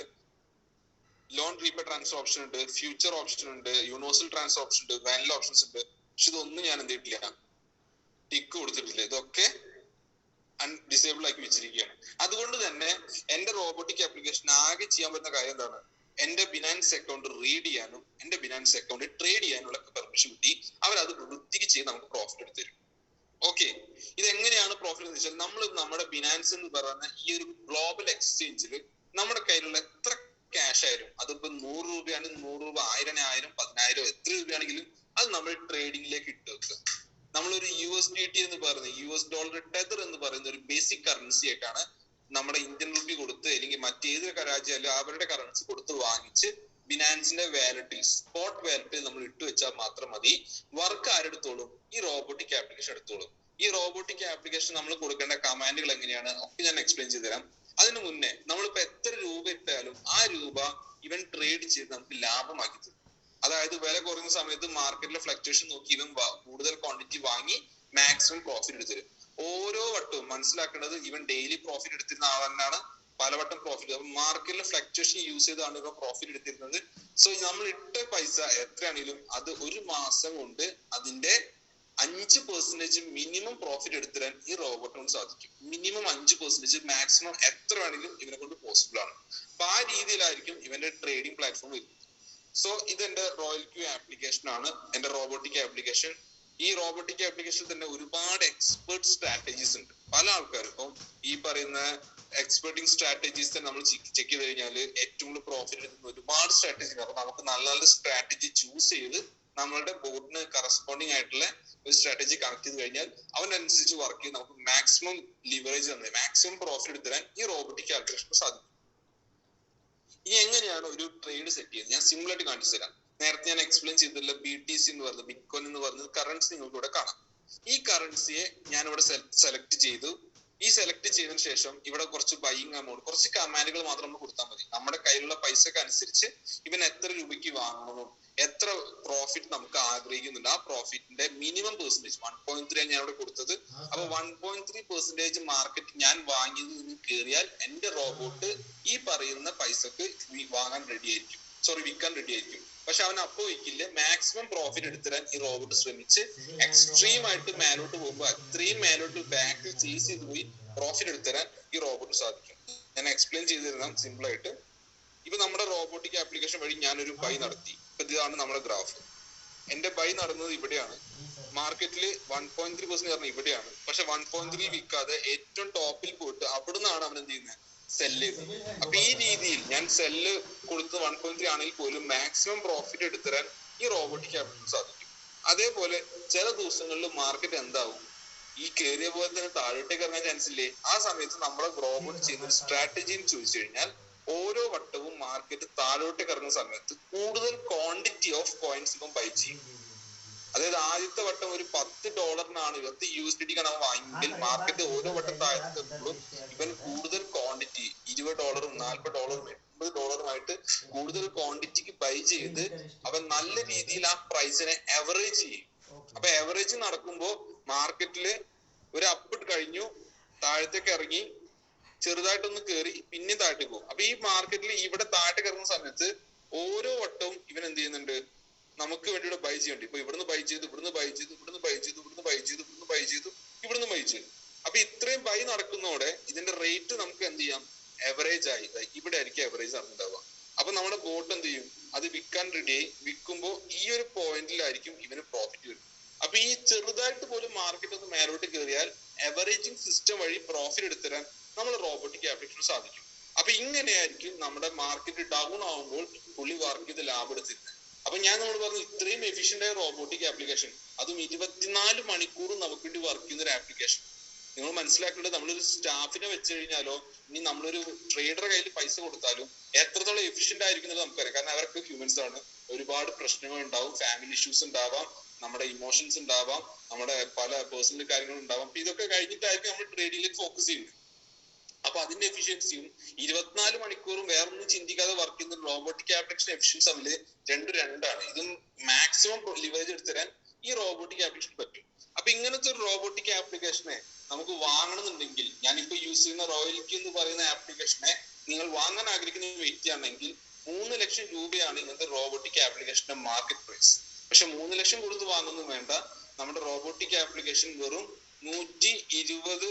ലോൺ റീപേ ട്രാൻസ്ഫർ ഓപ്ഷൻ ഉണ്ട്, ഫ്യൂച്ചർ ഓപ്ഷൻ ഉണ്ട്, യൂണിവേഴ്സൽ ട്രാൻസ്ഫർ ഓപ്ഷൻ ഉണ്ട്, വാനില ഓപ്ഷൻസ് ഉണ്ട്. പക്ഷെ ഇതൊന്നും ഞാൻ എന്ത് ചെയ്തിട്ടില്ല, ടിക്ക് കൊടുത്തിട്ടില്ല. ഇതൊക്കെ ഡിസേബിൾ ആക്കി വെച്ചിരിക്കുകയാണ്. അതുകൊണ്ട് തന്നെ എന്റെ റോബോട്ടിക് ആപ്ലിക്കേഷൻ ആകെ ചെയ്യാൻ പറ്റുന്ന കാര്യം എന്താണ്, എന്റെ ബിനാൻസ് അക്കൗണ്ട് റീഡ് ചെയ്യാനും എന്റെ ബിനാൻസ് അക്കൗണ്ട് ട്രേഡ് ചെയ്യാനുള്ള പെർമിഷൻ കിട്ടി. അവരത് വൃത്തിക്ക് ചെയ്ത് നമുക്ക് പ്രോഫിറ്റ് എടുത്ത് തരും. ഓക്കെ, ഇതെങ്ങനെയാണ് പ്രോഫിറ്റ് എന്ന് വെച്ചാൽ, നമ്മൾ നമ്മുടെ ബിനാൻസ് എന്ന് പറയുന്ന ഈ ഒരു ഗ്ലോബൽ എക്സ്ചേഞ്ചിൽ നമ്മുടെ കയ്യിലുള്ള എത്ര ക്യാഷ് ആയാലും, അതിപ്പോ 100 രൂപയാണെങ്കിൽ 100 രൂപ, 1000 10,000 എത്ര രൂപയാണെങ്കിലും അത് നമ്മൾ ട്രേഡിംഗിലേക്ക് ഇട്ട് വെക്കുക. നമ്മളൊരു USDT എന്ന് പറയുന്ന US ഡോളർ ടെതർ എന്ന് പറയുന്ന ഒരു ബേസിക് കറൻസി ആയിട്ടാണ് നമ്മുടെ ഇന്ത്യൻ റുപ്പി കൊടുത്ത് അല്ലെങ്കിൽ മറ്റേതൊരു രാജ്യം അവരുടെ കറൻസി കൊടുത്ത് വാങ്ങിച്ച് ബിനാൻസിന്റെ വാലറ്റിൽ, സ്പോട്ട് വാലറ്റിൽ നമ്മൾ ഇട്ട് വെച്ചാൽ മാത്രം മതി. വർക്ക് ആരെടുത്തോളും? ഈ റോബോട്ടിക് ആപ്ലിക്കേഷൻ എടുത്തോളും. ഈ റോബോട്ടിക് ആപ്ലിക്കേഷൻ നമ്മൾ കൊടുക്കേണ്ട കമാൻഡുകൾ എങ്ങനെയാണ് ഒക്കെ ഞാൻ എക്സ്പ്ലെയിൻ ചെയ്ത് തരാം. അതിനു മുന്നേ നമ്മളിപ്പോ എത്ര രൂപ ഇട്ടാലും ആ രൂപ ഇവൻ ട്രേഡ് ചെയ്ത് നമുക്ക് ലാഭമാക്കി തരും. അതായത് വില കുറയുന്ന സമയത്ത് മാർക്കറ്റിലെ ഫ്ലക്ച്വേഷൻ നോക്കി ഇവൻ കൂടുതൽ ക്വാണ്ടിറ്റി വാങ്ങി മാക്സിമം പ്രോഫിറ്റ് എടുത്തു തരും. ഓരോ വട്ടവും മനസ്സിലാക്കേണ്ടത്, ഇവൻ ഡെയിലി പ്രോഫിറ്റ് എടുത്തിരുന്ന ആൾ തന്നെയാണ് പലവട്ടം പ്രോഫിറ്റ്. അപ്പൊ മാർക്കറ്റിലെ ഫ്ലക്ച്വേഷൻ യൂസ് ചെയ്താണ് ഇവ പ്രോഫിറ്റ് എടുത്തിരുന്നത്. സോ നമ്മൾ ഇട്ട പൈസ എത്രയാണെങ്കിലും അത് ഒരു മാസം കൊണ്ട് അതിന്റെ 5% മിനിമം പ്രോഫിറ്റ് എടുത്തിരാൻ ഈ റോബോട്ടിനോട് സാധിക്കും. മിനിമം 5%, മാക്സിമം എത്ര വേണമെങ്കിലും ഇവനെ കൊണ്ട് പോസിബിൾ ആണ്. അപ്പൊ ആ രീതിയിലായിരിക്കും ഇവന്റെ ട്രേഡിംഗ് പ്ലാറ്റ്ഫോം വരുന്നത്. സോ ഇത് എന്റെ റോയൽ ക്യൂ ആപ്ലിക്കേഷൻ ആണ്, എന്റെ റോബോട്ടിക് ആപ്ലിക്കേഷൻ. ഈ റോബോട്ടിക് ആപ്ലിക്കേഷനിൽ തന്നെ ഒരുപാട് എക്സ്പെർട്ട് സ്ട്രാറ്റജീസ് ഉണ്ട്. പല ആൾക്കാരും ഇപ്പം ഈ പറയുന്ന എക്സ്പെർട്ടിംഗ് സ്ട്രാറ്റജീസ് തന്നെ നമ്മൾ ചെക്ക് ചെയ്ത് കഴിഞ്ഞാൽ ഏറ്റവും കൂടുതൽ പ്രോഫിറ്റ് എടുക്കുന്ന ഒരുപാട് സ്ട്രാറ്റജി ഉണ്ട്. അപ്പൊ നമുക്ക് നല്ല നല്ല സ്ട്രാറ്റജി ചൂസ് ചെയ്ത് നമ്മളുടെ ബോർഡിന് കറസ്പോണ്ടിങ് ആയിട്ടുള്ള ഒരു സ്ട്രാറ്റജി കണക്ട് ചെയ്ത് കഴിഞ്ഞാൽ അവനനുസരിച്ച് വർക്ക് ചെയ്ത് നമുക്ക് മാക്സിമം ലിവറേജ് തന്നെ മാക്സിമം പ്രോഫിറ്റ് എടുത്തരാൻ ഈ റോബോട്ടിക് ആപ്ലിക്കേഷൻ സാധിക്കും. ഇനി എങ്ങനെയാണ് ഒരു ട്രേഡ് സെറ്റ് ചെയ്യുന്നത് ഞാൻ സിമ്പിൾ ആയിട്ട് കാണിച്ചു തരാം. നേരത്തെ ഞാൻ എക്സ്പ്ലെയിൻ ചെയ്തിട്ടുള്ള BTC എന്ന് പറയുന്നത്, ബിറ്റ്കോയിൻ എന്ന് പറയുന്നത് കറൻസി നിങ്ങൾക്ക് ഇവിടെ കാണാം. ഈ കറൻസിയെ ഞാൻ ഇവിടെ സെലക്ട് ചെയ്തു. ഈ സെലക്ട് ചെയ്തതിനു ശേഷം ഇവിടെ കുറച്ച് ബൈയിങ് എമൗണ്ട്, കുറച്ച് കമാൻഡുകൾ മാത്രം നമ്മൾ കൊടുത്താൽ മതി. നമ്മുടെ കയ്യിലുള്ള പൈസക്ക് അനുസരിച്ച് ഇവൻ എത്ര രൂപയ്ക്ക് വാങ്ങണമെന്നും എത്ര പ്രോഫിറ്റ് നമുക്ക് ആഗ്രഹിക്കുന്നുണ്ട് ആ പ്രോഫിറ്റിന്റെ മിനിമം പെർസെന്റേജ് 1.3 ഞാൻ ഇവിടെ കൊടുത്തത്. അപ്പൊ 1.3% മാർക്കറ്റ് ഞാൻ വാങ്ങിയത് നിന്ന് കയറിയാൽ എന്റെ റോബോട്ട് ഈ പറയുന്ന പൈസക്ക് വാങ്ങാൻ റെഡി ആയിരിക്കും, വിൽക്കാൻ റെഡി ആയിരിക്കും. പക്ഷെ അവൻ അപ്പോ വിൽക്കില്ല. മാക്സിമം പ്രോഫിറ്റ് എടുത്തിരാൻ ഈ റോബോട്ട് ശ്രമിച്ച് എക്സ്ട്രീം ആയിട്ട് മേലോട്ട് പോകുമ്പോൾ അത്രയും മേലോട്ട് ബാക്ക് ചേസ് ചെയ്ത് പോയി പ്രോഫിറ്റ് എടുത്തിരാൻ ഈ റോബോട്ട് സാധിക്കും. ഞാൻ എക്സ്പ്ലെയിൻ ചെയ്ത് തരാം സിമ്പിൾ ആയിട്ട്. ഇപ്പൊ നമ്മുടെ റോബോട്ടിക് ആപ്ലിക്കേഷൻ വഴി ഞാനൊരു ബൈ നടത്തി. ഇതാണ് നമ്മുടെ ഗ്രാഫ്. എന്റെ ബൈ നടന്നത് ഇവിടെയാണ്. മാർക്കറ്റിൽ 1.3% പറഞ്ഞാൽ ഇവിടെയാണ്. പക്ഷെ 1.3 വിൽക്കാതെ ഏറ്റവും ടോപ്പിൽ പോയിട്ട് അവിടുന്നാണ് അവൻ എന്ത് ചെയ്യുന്നത്, സെല്ല് ചെയ്തത്. അപ്പൊ ഈ രീതിയിൽ ഞാൻ സെല്ല് കൊടുത്ത് 1.3 ആണെങ്കിൽ പോലും മാക്സിമം പ്രോഫിറ്റ് എടുത്തരാൻ ഈ റോബോട്ടിക് ആപ്ലിക്കേഷൻ സാധിക്കും. അതേപോലെ ചില ദിവസങ്ങളിൽ മാർക്കറ്റ് എന്താവും, ഈ കയറിയ പോലെ തന്നെ താഴോട്ടേക്ക് ഇറങ്ങാൻ ചാൻസ് ഇല്ലേ? ആ സമയത്ത് നമ്മുടെ റോബോട്ട് ചെയ്യുന്ന ഒരു സ്ട്രാറ്റജി എന്ന് ചോദിച്ചു കഴിഞ്ഞാൽ, ഓരോ വട്ടവും മാർക്കറ്റ് താഴോട്ടേക്ക് ഇറങ്ങുന്ന സമയത്ത് കൂടുതൽ ക്വാണ്ടിറ്റി ഓഫ് കോയിൻസ് ഇപ്പം ബൈ ചെയ്യും. അതായത് ആദ്യത്തെ വട്ടം ഒരു $10 $10 USDT വാങ്ങിയെങ്കിൽ മാർക്കറ്റ് ഓരോ വട്ടം താഴെത്തുമ്പോഴും ഇവൻ കൂടുതൽ ക്വാണ്ടിറ്റി $20 $40 $80 കൂടുതൽ ക്വാണ്ടിറ്റിക്ക് ബൈ ചെയ്ത് അവൻ നല്ല രീതിയിൽ ആ പ്രൈസിനെ എവറേജ് ചെയ്യും. അപ്പൊ എവറേജ് നടക്കുമ്പോ മാർക്കറ്റില് ഒരു അപ്പ് കഴിഞ്ഞു, താഴത്തേക്ക് ഇറങ്ങി, ചെറുതായിട്ടൊന്ന് കയറി, പിന്നെ താഴത്തേക്ക് പോകും. അപ്പൊ ഈ മാർക്കറ്റിൽ ഇവിടെ താഴത്തേക്ക് ഇറങ്ങുന്ന സമയത്ത് ഓരോ വട്ടവും ഇവൻ എന്ത് ചെയ്യുന്നുണ്ട്, നമുക്ക് വേണ്ടിയിട്ട് ബൈ ചെയ്യണ്ട. ഇപ്പൊ ഇവിടുന്ന് ബൈ ചെയ്തു, ഇവിടുന്ന് ബൈ ചെയ്തു, ഇവിടുന്ന് ബൈ ചെയ്തു, ഇവിടുന്ന് ബൈ ചെയ്തു, ഇവിടുന്ന് ബൈ ചെയ്തു, ഇവിടുന്ന് ബൈ ചെയ്തു. അപ്പൊ ഇത്രയും ബൈ നടക്കുന്നതോടെ ഇതിന്റെ റേറ്റ് നമുക്ക് എന്ത് ചെയ്യാം, എവറേജ് ആയി ഇവിടെ ആയിരിക്കും എവറേജ് നടന്നുണ്ടാവുക. അപ്പൊ നമ്മുടെ ബോട്ട് എന്ത് ചെയ്യും, അത് വിൽക്കാൻ റെഡി ആയി. വിൽക്കുമ്പോൾ ഈ ഒരു പോയിന്റിലായിരിക്കും ഇവന് പ്രോഫിറ്റ് വരും. അപ്പൊ ഈ ചെറുതായിട്ട് പോലും മാർക്കറ്റ് ഒന്ന് മേലോട്ട് കയറിയാൽ എവറേജിങ് സിസ്റ്റം വഴി പ്രോഫിറ്റ് എടുത്തരാൻ നമ്മൾ റോബോട്ടിക് ആപ്ലിക്കേഷൻ സാധിക്കും. അപ്പൊ ഇങ്ങനെയായിരിക്കും നമ്മുടെ മാർക്കറ്റ് ഡൗൺ ആവുമ്പോൾ പുള്ളി വർക്ക് ചെയ്ത് ലാഭം എടുത്തിരുന്നത്. അപ്പൊ ഞാൻ നമ്മൾ പറഞ്ഞു, ഇത്രയും എഫിഷ്യന്റ് ആയ റോബോട്ടിക് ആപ്ലിക്കേഷൻ, അതും 24 മണിക്കൂറും നമുക്ക് വേണ്ടി വർക്ക് ചെയ്യുന്ന ഒരു ആപ്ലിക്കേഷൻ. നിങ്ങൾ മനസ്സിലാക്കേണ്ടത്, നമ്മളൊരു സ്റ്റാഫിനെ വെച്ച് കഴിഞ്ഞാലോ ഇനി നമ്മളൊരു ട്രേഡറുടെ കയ്യിൽ പൈസ കൊടുത്താലും എത്രത്തോളം എഫിഷ്യന്റ് ആയിരിക്കും എന്നുള്ളത് നമുക്കറിയാം. കാരണം അവർക്ക് ഹ്യൂമൻസ് ആണ്, ഒരുപാട് പ്രശ്നങ്ങൾ ഉണ്ടാവും, ഫാമിലി ഇഷ്യൂസ് ഉണ്ടാവാം, നമ്മുടെ ഇമോഷൻസ് ഉണ്ടാവാം, നമ്മുടെ പല പേഴ്സണൽ കാര്യങ്ങളും ഉണ്ടാവാം. അപ്പൊ ഇതൊക്കെ കഴിഞ്ഞിട്ടായിരിക്കും നമ്മൾ ട്രേഡിങ്ങിലേക്ക് ഫോക്കസ് ചെയ്യുന്നത്. അപ്പൊ അതിന്റെ എഫിഷ്യൻസിയും 24 മണിക്കൂറും വേറൊന്നും ചിന്തിക്കാതെ വർക്ക് ചെയ്യുന്ന റോബോട്ടിക് ആപ്ലിക്കേഷൻ എഫിഷ്യൻസി തമ്മിൽ രണ്ടാണ്. ഇതും മാക്സിമം ലിവറേജ് എടുത്തുതരാൻ ഈ റോബോട്ടിക് ആപ്ലിക്കേഷൻ പറ്റും. അപ്പൊ ഇങ്ങനത്തെ ഒരു റോബോട്ടിക് ആപ്ലിക്കേഷനെ നമുക്ക് വാങ്ങണമെന്നുണ്ടെങ്കിൽ, ഞാനിപ്പോ യൂസ് ചെയ്യുന്ന റോയൽറ്റി എന്ന് പറയുന്ന ആപ്ലിക്കേഷനെ നിങ്ങൾ വാങ്ങാൻ ആഗ്രഹിക്കുന്ന വ്യക്തിയാണെങ്കിൽ 3 ലക്ഷം രൂപയാണ് ഇങ്ങനത്തെ റോബോട്ടിക് ആപ്ലിക്കേഷന്റെ മാർക്കറ്റ് പ്രൈസ്. പക്ഷെ 3 ലക്ഷം കൊടുത്ത് വാങ്ങുന്നു വേണ്ട, നമ്മുടെ റോബോട്ടിക് ആപ്ലിക്കേഷൻ വെറും 120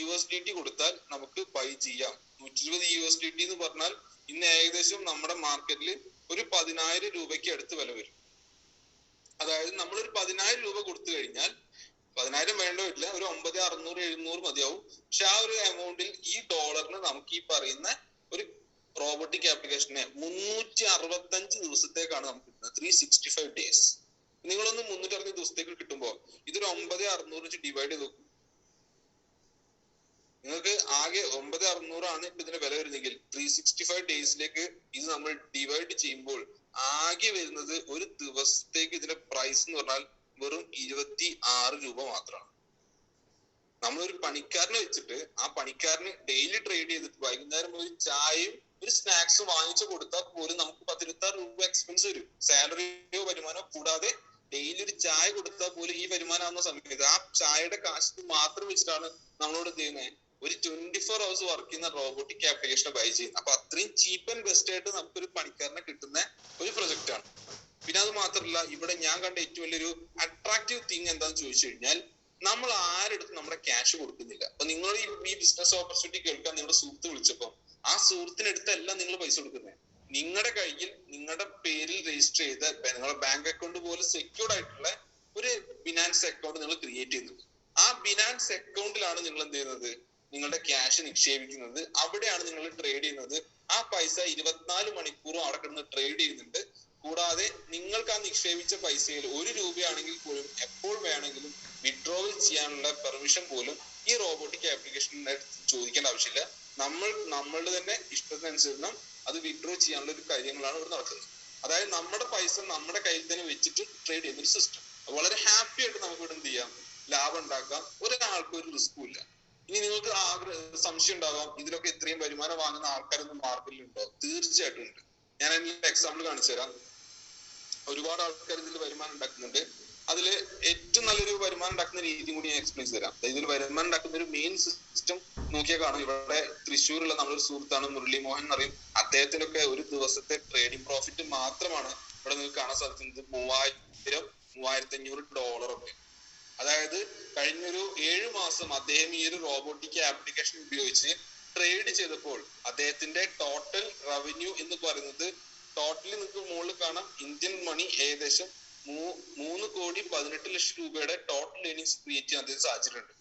USDT കൊടുത്താൽ നമുക്ക് ബൈ ചെയ്യാം. 120 USDT എന്ന് പറഞ്ഞാൽ ഇന്ന് ഏകദേശം നമ്മുടെ മാർക്കറ്റിൽ ഒരു 10,000 രൂപയ്ക്ക് അടുത്ത് വില വരും. അതായത് നമ്മളൊരു 10,000 രൂപ കൊടുത്തു കഴിഞ്ഞാൽ, 10,000 വേണ്ട വരില്ല, ഒരു 9,600 700 മതിയാവും. പക്ഷെ ആ ഒരു എമൗണ്ടിൽ ഈ ഡോളറിന് നമുക്ക് ഈ പറയുന്ന ഒരു റോബോട്ടിക് ആപ്ലിക്കേഷനെ 365 ദിവസത്തേക്കാണ് നമുക്ക് കിട്ടുന്നത്. 365 days. നിങ്ങളൊന്ന് 360 ദിവസത്തേക്ക് കിട്ടുമ്പോൾ ഇതൊരു 9,600 ഡിവൈഡ് ചെയ്ത് നോക്കും. നിങ്ങൾക്ക് ആകെ 9,600 ആണ് ഇപ്പൊ ഇതിന്റെ വില വരുന്നെങ്കിൽ 365 ഡേയ്സിലേക്ക് ഇത് നമ്മൾ ഡിവൈഡ് ചെയ്യുമ്പോൾ ആകെ വരുന്നത് ഒരു ദിവസത്തേക്ക് ഇതിന്റെ പ്രൈസ് എന്ന് പറഞ്ഞാൽ വെറും 26 രൂപ മാത്രമാണ്. നമ്മളൊരു പണിക്കാരനെ വെച്ചിട്ട് ആ പണിക്കാരന് ഡെയിലി ട്രേഡ് ചെയ്തിട്ട് വൈകുന്നേരം ഒരു ചായയും ഒരു സ്നാക്സും വാങ്ങിച്ചു കൊടുത്താൽ പോലും നമുക്ക് 16 രൂപ എക്സ്പെൻസ് വരും. സാലറിയോ വരുമാനോ കൂടാതെ ഡെയിലി ഒരു ചായ കൊടുത്താൽ പോലും ഈ വരുമാനമാകുന്ന സമയത്ത് ആ ചായയുടെ കാശ് മാത്രം വെച്ചിട്ടാണ് നമ്മളോട് എന്ത് ചെയ്യുന്നത്, ഒരു 24 hours വർക്ക് ചെയ്യുന്ന റോബോട്ടിക് ആപ്ലിക്കേഷൻ ബൈ ചെയ്യുന്നത്. അപ്പൊ അത്രയും ചീപ്പ് ആൻഡ് ബെസ്റ്റ് ആയിട്ട് നമുക്കൊരു പണിക്കാരനെ കിട്ടുന്ന ഒരു പ്രൊജക്റ്റ് ആണ്. പിന്നെ അത് മാത്രമല്ല, ഇവിടെ ഞാൻ കണ്ട ഏറ്റവും വലിയൊരു അട്രാക്റ്റീവ് തിങ് എന്താന്ന് ചോദിച്ചു കഴിഞ്ഞാൽ, നമ്മൾ ആരെടുത്ത് നമ്മുടെ ക്യാഷ് കൊടുക്കുന്നില്ല. അപ്പൊ നിങ്ങൾ ഈ ബിസിനസ് ഓപ്പർച്യൂണിറ്റി കേൾക്കാൻ നിങ്ങളുടെ സുഹൃത്ത് വിളിച്ചപ്പോൾ ആ സുഹൃത്തിനടുത്തല്ല നിങ്ങൾ പൈസ കൊടുക്കുന്നത്. നിങ്ങളുടെ കയ്യിൽ നിങ്ങളുടെ പേരിൽ രജിസ്റ്റർ ചെയ്ത നിങ്ങളുടെ ബാങ്ക് അക്കൗണ്ട് പോലെ സെക്യൂർഡ് ആയിട്ടുള്ള ഒരു ബിനാൻസ് അക്കൗണ്ട് നിങ്ങൾ ക്രിയേറ്റ് ചെയ്യുന്നത്. ആ ബിനാൻസ് അക്കൗണ്ടിലാണ് നിങ്ങൾ എന്ത് ചെയ്യുന്നത്, നിങ്ങളുടെ ക്യാഷ് നിക്ഷേപിക്കുന്നത്. അവിടെയാണ് നിങ്ങൾ ട്രേഡ് ചെയ്യുന്നത്. ആ പൈസ 24 മണിക്കൂറും അവിടെ കിടന്ന് ട്രേഡ് ചെയ്യുന്നുണ്ട്. കൂടാതെ നിങ്ങൾക്ക് ആ നിക്ഷേപിച്ച പൈസയിൽ 1 രൂപയാണെങ്കിൽ പോലും എപ്പോൾ വേണമെങ്കിലും വിഡ്രോവൽ ചെയ്യാനുള്ള പെർമിഷൻ പോലും ഈ റോബോട്ടിക് ആപ്ലിക്കേഷനെ ചോദിക്കേണ്ട ആവശ്യമില്ല. നമ്മളുടെ തന്നെ ഇഷ്ടത്തിനനുസരണം അത് വിഡ്രോ ചെയ്യാനുള്ള ഒരു കാര്യങ്ങളാണ് ഇവിടെ നടക്കുന്നത്. അതായത് നമ്മുടെ പൈസ നമ്മുടെ കയ്യിൽ തന്നെ വെച്ചിട്ട് ട്രേഡ് ചെയ്യുന്ന ഒരു സിസ്റ്റം. വളരെ ഹാപ്പി ആയിട്ട് നമുക്ക് ഇവിടെ എന്ത് ചെയ്യാം, ലാഭം ഉണ്ടാക്കാം. ഒരാൾക്കും ഒരു റിസ്കും ഇല്ല. ഇനി നിങ്ങൾക്ക് സംശയം ഉണ്ടാകാം, ഇതിലൊക്കെ ഇത്രയും വരുമാനം വാങ്ങുന്ന ആൾക്കാരൊന്നും മാർക്കറ്റിൽ ഉണ്ടോ? തീർച്ചയായിട്ടും ഉണ്ട്. ഞാൻ അതിന്റെ എക്സാമ്പിൾ കാണിച്ചു തരാം. ഒരുപാട് ആൾക്കാർ ഇതിൽ വരുമാനം ഉണ്ടാക്കുന്നുണ്ട്. അതിൽ ഏറ്റവും നല്ലൊരു വരുമാനം ഉണ്ടാക്കുന്ന രീതി കൂടി ഞാൻ എക്സ്പ്ലെയിൻ തരാം. ഇതിൽ വരുമാനം ഉണ്ടാക്കുന്ന ഒരു മെയിൻ സിസ്റ്റം നോക്കിയാൽ കാണും. ഇവിടെ തൃശ്ശൂരുള്ള നമ്മളൊരു സുഹൃത്താണ് മുരളി മോഹൻ എന്ന് പറയും. അദ്ദേഹത്തിനൊക്കെ ഒരു ദിവസത്തെ ട്രേഡിംഗ് പ്രോഫിറ്റ് മാത്രമാണ് ഇവിടെ നിങ്ങൾക്ക് കാണാൻ സാധിക്കുന്നത് $3,000-3,500 ഒക്കെ. അതായത് കഴിഞ്ഞൊരു 7 മാസം അദ്ദേഹം ഈ ഒരു റോബോട്ടിക് ആപ്ലിക്കേഷൻ ഉപയോഗിച്ച് ട്രേഡ് ചെയ്തപ്പോൾ അദ്ദേഹത്തിന്റെ ടോട്ടൽ റവന്യൂ എന്ന് പറയുന്നത്, ടോട്ടലി നിങ്ങൾക്ക് മുകളിൽ കാണാം, ഇന്ത്യൻ മണി ഏകദേശം 3,18,00,000 രൂപയുടെ ടോട്ടൽ ഏർണിങ്സ് ക്രിയേറ്റ് ചെയ്യാൻ അദ്ദേഹം സാധിച്ചിട്ടുണ്ട്.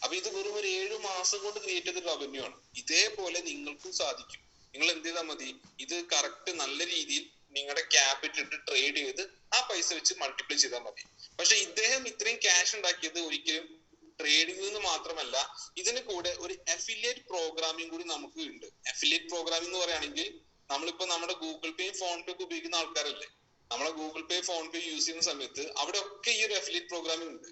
അപ്പൊ ഇത് വെറും ഒരു 7 മാസം കൊണ്ട് ക്രിയേറ്റ് ചെയ്ത റവന്യൂ ആണ്. ഇതേപോലെ നിങ്ങൾക്കും സാധിക്കും. നിങ്ങൾ എന്ത് ചെയ്താൽ മതി, ഇത് കറക്റ്റ് നല്ല രീതിയിൽ നിങ്ങളുടെ ക്യാപിറ്റൽ ഇട്ട് ട്രേഡ് ചെയ്ത് ആ പൈസ വെച്ച് മൾട്ടിപ്ലൈ ചെയ്താൽ മതി. പക്ഷെ ഇദ്ദേഹം ഇത്രയും ക്യാഷ് ഉണ്ടാക്കിയത് ഒരിക്കലും ട്രേഡിംഗ് നിന്ന് മാത്രമല്ല, ഇതിന് കൂടെ ഒരു അഫിലിയേറ്റ് പ്രോഗ്രാമിംഗ് കൂടി നമുക്ക് ഉണ്ട്. അഫിലിയേറ്റ് പ്രോഗ്രാമിംഗ് എന്ന് പറയുകയാണെങ്കിൽ നമ്മളിപ്പോ നമ്മുടെ ഗൂഗിൾ പേ ഫോൺ പേ ഒക്കെ ഉപയോഗിക്കുന്ന ആൾക്കാരല്ലേ, നമ്മളെ ഗൂഗിൾ പേ ഫോൺ പേ യൂസ് ചെയ്യുന്ന സമയത്ത് അവിടെ ഒക്കെ ഈ ഒരു അഫിലിയേറ്റ് പ്രോഗ്രാമിംഗ് ഉണ്ട്.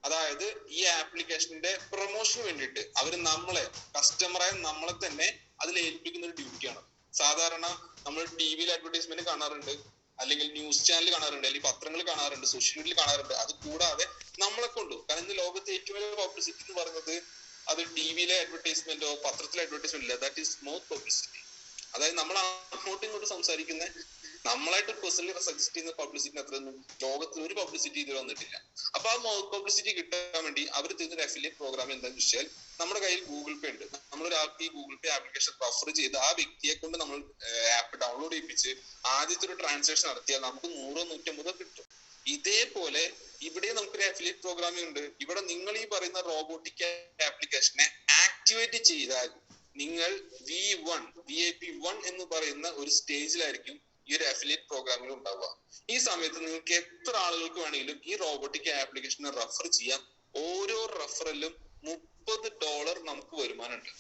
അതായത് ഈ ആപ്ലിക്കേഷന്റെ പ്രൊമോഷന് വേണ്ടിയിട്ട് അവർ നമ്മളെ കസ്റ്റമറായ നമ്മളെ തന്നെ അതിൽ ഏൽപ്പിക്കുന്ന ഒരു ഡ്യൂട്ടിയാണ്. സാധാരണ നമ്മൾ ടി വിയിൽ അഡ്വർടൈസ്മെന്റ് കാണാറുണ്ട്, അല്ലെങ്കിൽ ന്യൂസ് ചാനൽ കാണാറുണ്ട്, അല്ലെങ്കിൽ പത്രങ്ങൾ കാണാറുണ്ട്, സോഷ്യൽ മീഡിയയിൽ കാണാറുണ്ട്. അത് കൂടാതെ നമ്മളെ കൊണ്ടും, കാരണം ഇന്ന് ലോകത്തെ ഏറ്റവും വലിയ പബ്ലിസിറ്റി എന്ന് പറയുന്നത് അത് ടി വിയിലെ അഡ്വർടൈസ്മെന്റോ പത്രത്തിലെ അഡ്വർടൈസ്മെന്റ് ഇല്ല, ദാറ്റ് ഈസ് മൗത്ത് പബ്ലിസിറ്റി. അതായത് നമ്മൾ അങ്ങോട്ടും ഇങ്ങോട്ടും സംസാരിക്കുന്ന, നമ്മളായിട്ട് പേഴ്സണലി സജസ്റ്റ് ചെയ്യുന്ന പബ്ലിസിറ്റി അത്രയൊന്നും ലോകത്തിൽ ഒരു പബ്ലിസിറ്റി ഇതിൽ വന്നിട്ടില്ല. അപ്പൊ ആ മൗത്ത് പബ്ലിസിറ്റി കിട്ടാൻ വേണ്ടി അവർ ചെയ്യുന്ന അഫിലിയേറ്റ് പ്രോഗ്രാം എന്താണെന്ന് വെച്ചാൽ, നമ്മുടെ കയ്യിൽ ഗൂഗിൾ പേ ഉണ്ട്, നമ്മളൊരാൾക്ക് ഈ ഗൂഗിൾ പേ ആപ്ലിക്കേഷൻ റെഫർ ചെയ്ത് ആ വ്യക്തിയെ കൊണ്ട് നമ്മൾ ആപ്പ് ഡൗൺലോഡ് ചെയ്യിപ്പിച്ച് ആദ്യത്തെ ഒരു ട്രാൻസാക്ഷൻ നടത്തിയാൽ നമുക്ക് 100-150 കിട്ടും. ഇതേപോലെ ഇവിടെ നമുക്കൊരു അഫിലിയേറ്റ് പ്രോഗ്രാമിംഗ് ഉണ്ട്. ഇവിടെ നിങ്ങൾ ഈ പറയുന്ന റോബോട്ടിക് ആപ്ലിക്കേഷനെ ആക്ടിവേറ്റ് ചെയ്താൽ നിങ്ങൾ VIP1 എന്ന് പറയുന്ന ഒരു സ്റ്റേജിലായിരിക്കും ഈ ഒരു അഫിലിയേറ്റ് പ്രോഗ്രാമിൽ ഉണ്ടാവുക. ഈ സമയത്ത് നിങ്ങൾക്ക് എത്ര ആളുകൾക്ക് വേണമെങ്കിലും ഈ റോബോട്ടിക് ആപ്ലിക്കേഷനെ റെഫർ ചെയ്യാം. ഓരോ റെഫറലും $30 നമുക്ക് വരുമാനമുണ്ട്.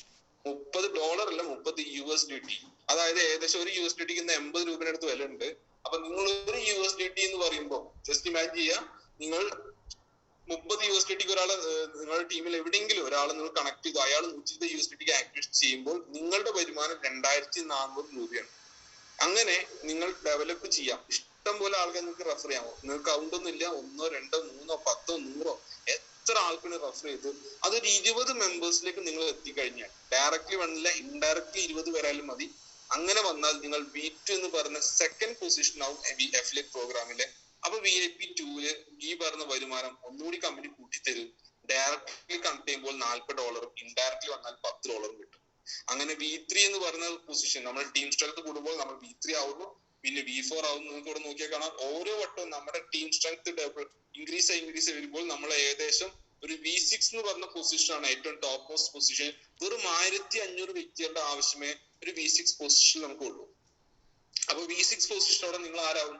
$30 അല്ല, $30 അതായത് ഏകദേശം ഒരു USDTക്ക് 80 രൂപയുടെ അടുത്ത് വില ഉണ്ട്. അപ്പൊ നിങ്ങൾ ഒരു USDT എന്ന് പറയുമ്പോൾ ജസ്റ്റ് ഇമാജിൻ ചെയ്യുക, നിങ്ങൾ $30 ഒരാളെ നിങ്ങളുടെ ടീമിൽ എവിടെയെങ്കിലും ഒരാൾ നിങ്ങൾ കണക്ട് ചെയ്തു, അയാൾ $120 ആക്ടിവേറ്റ് ചെയ്യുമ്പോൾ നിങ്ങളുടെ വരുമാനം 2400 രൂപയാണ്. അങ്ങനെ നിങ്ങൾ ഡെവലപ്പ് ചെയ്യാം. ഇഷ്ടം പോലെ ആൾക്കാർ നിങ്ങൾക്ക് റെഫർ ചെയ്യാമോ? നിങ്ങൾക്ക് കൗണ്ട് ഒന്നും ഇല്ല, 1, 2, 3, 10, 100 എത്ര ആൾക്കാണ് റെഫർ ചെയ്ത് അതൊരു 20 മെമ്പേഴ്സിലേക്ക് നിങ്ങൾ എത്തിക്കഴിഞ്ഞാൽ, ഡയറക്ട്ലി വന്നില്ല ഇൻഡയറക്ട്ലി 20 വരാലും മതി. അങ്ങനെ വന്നാൽ നിങ്ങൾ V2 എന്ന് പറഞ്ഞ സെക്കൻഡ് പൊസിഷൻ ആവും അഫിലിയേറ്റ് പ്രോഗ്രാമിലെ. അപ്പൊ VIP2 ഈ പറഞ്ഞ വരുമാനം ഒന്നുകൂടി കമ്പനി കൂട്ടിത്തരും. ഡയറക്ട്ലി കണക്ട് ചെയ്യുമ്പോൾ $40, ഇൻഡയറക്ട്ലി വന്നാൽ $10 കിട്ടും. അങ്ങനെ V3 എന്ന് പറഞ്ഞ പൊസിഷൻ, നമ്മൾ ടീം സ്ട്രെങ്ത് കൂടുമ്പോൾ നമ്മൾ V3 ആവുന്നു, പിന്നെ V4 ആവുന്നു. നിങ്ങൾക്ക് ഇവിടെ നോക്കിയാൽ കാണാം, ഓരോ വട്ടവും നമ്മുടെ ടീം സ്ട്രെങ്ത് ഇൻക്രീസ് ആയി വരുമ്പോൾ നമ്മൾ ഏകദേശം ഒരു V6 എന്ന് പറഞ്ഞ പൊസിഷനാണ് ഏറ്റവും ടോപ്പ് മോസ്റ്റ് പൊസിഷൻ. വെറും 1500 വ്യക്തികളുടെ ആവശ്യമേ ഒരു V6 പൊസിഷൻ നമുക്കുള്ളൂ. അപ്പൊ V6 പൊസിഷനോടെ നിങ്ങൾ ആരാവും?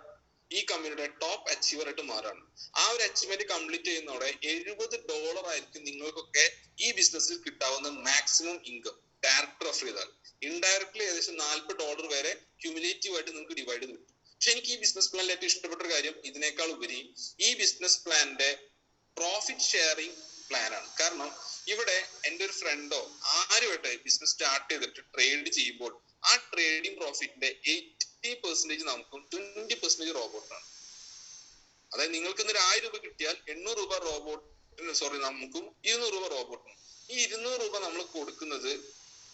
ഈ കമ്പനിയുടെ ടോപ്പ് അച്ചീവർ ആയിട്ട് മാറാണ്. ആ ഒരു അച്ചീവ്മെന്റ് കംപ്ലീറ്റ് ചെയ്യുന്നതോടെ $70 ആയിരിക്കും നിങ്ങൾക്കൊക്കെ ഈ ബിസിനസ്സിൽ കിട്ടാവുന്ന മാക്സിമം ഇൻകം. ഡയറക്റ്റ് റെഫർ ചെയ്താൽ ഇൻഡയറക്ട്ലി ഏകദേശം $40 വരെ ക്യുമുലേറ്റീവ് ആയിട്ട് നിങ്ങൾക്ക് ഡിവൈഡ് കിട്ടും. പക്ഷെ എനിക്ക് ഈ ബിസിനസ് പ്ലാനിൽ ഏറ്റവും ഇഷ്ടപ്പെട്ട ഒരു കാര്യം ഇതിനേക്കാൾ ഉപരി ഈ ബിസിനസ് പ്ലാനിന്റെ പ്രോഫിറ്റ് ഷെയറിംഗ് പ്ലാൻ ആണ്. കാരണം ഇവിടെ എൻ്റെ ഒരു ഫ്രണ്ടോ ആരുമായിട്ട് ബിസിനസ് സ്റ്റാർട്ട് ചെയ്തിട്ട് ട്രേഡ് ചെയ്യുമ്പോൾ ആ ട്രേഡിംഗ് പ്രോഫിറ്റിന്റെ 80% നമുക്കും 20% റോബോട്ടാണ്. അതായത് നിങ്ങൾക്ക് ഇന്നൊരു 1000 രൂപ കിട്ടിയാൽ 800 രൂപ നമുക്കും 200 രൂപ റോബോട്ടിനും. ഈ 200 രൂപ നമ്മൾ കൊടുക്കുന്നത്,